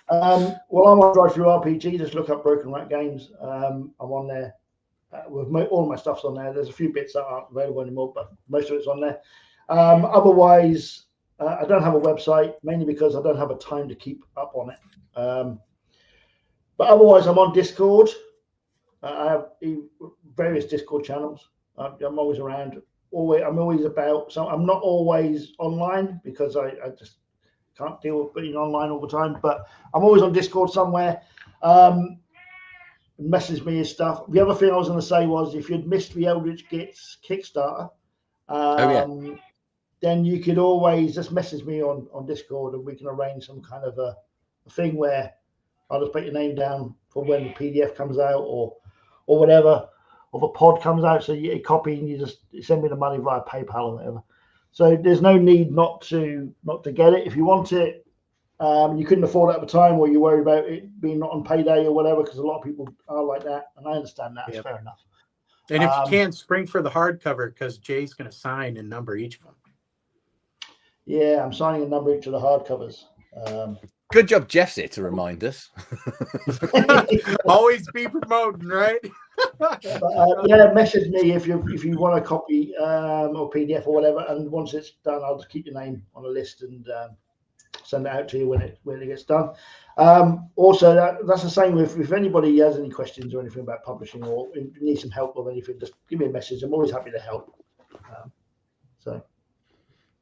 Well, I'm on Drive-Thru RPG. Just look up Broken Rat Games. I'm on there. All my stuff's on there. There's a few bits that aren't available anymore, but most of it's on there. Otherwise, I don't have a website, mainly because I don't have a time to keep up on it. But otherwise, I'm on Discord. I have various Discord channels. I'm always around. I'm always about. So I'm not always online because I just can't deal with being online all the time. But I'm always on Discord somewhere. Message me and stuff. The other thing I was going to say was, if you'd missed the Eldritch Gits Kickstarter, then you could always just message me on Discord, and we can arrange some kind of a thing where I'll just put your name down for when the PDF comes out or whatever, or the pod comes out, so you get a copy and you just send me the money via PayPal or whatever. So there's no need not to get it. If you want it, you couldn't afford it at the time, or you worry about it being not on payday or whatever, because a lot of people are like that, and I understand that. It's fair enough. And if you can, spring for the hardcover, because Jay's going to sign and number each of them. Yeah, I'm signing a number each of the hardcovers. Good job, Jeff's here to remind us. Always be promoting, right? Yeah, message me if you want a copy or PDF or whatever, and once it's done, I'll just keep your name on a list and send it out to you when it gets done. Also, that's the same if anybody has any questions or anything about publishing or needs some help with anything, just give me a message. I'm always happy to help. So.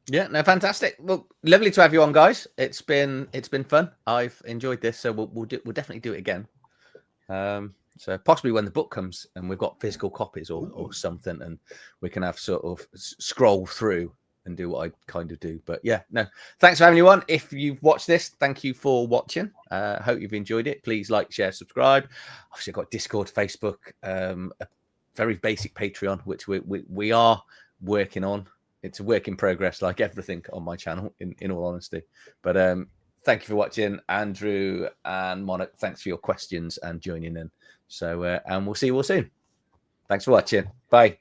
Yeah, no, fantastic. Well, lovely to have you on, guys. It's been fun. I've enjoyed this, so we'll definitely do it again. So possibly when the book comes and we've got physical copies or something, and we can have sort of scroll through and do what I kind of do. But yeah, no, thanks for having me on. If you've watched this, thank you for watching. Hope you've enjoyed it. Please like, share, subscribe. Obviously, I've got Discord, Facebook, a very basic Patreon, which we are working on. It's a work in progress, like everything on my channel, in all honesty. But thank you for watching, Andrew and Monarch. Thanks for your questions and joining in. So, and we'll see you all soon. Thanks for watching. Bye.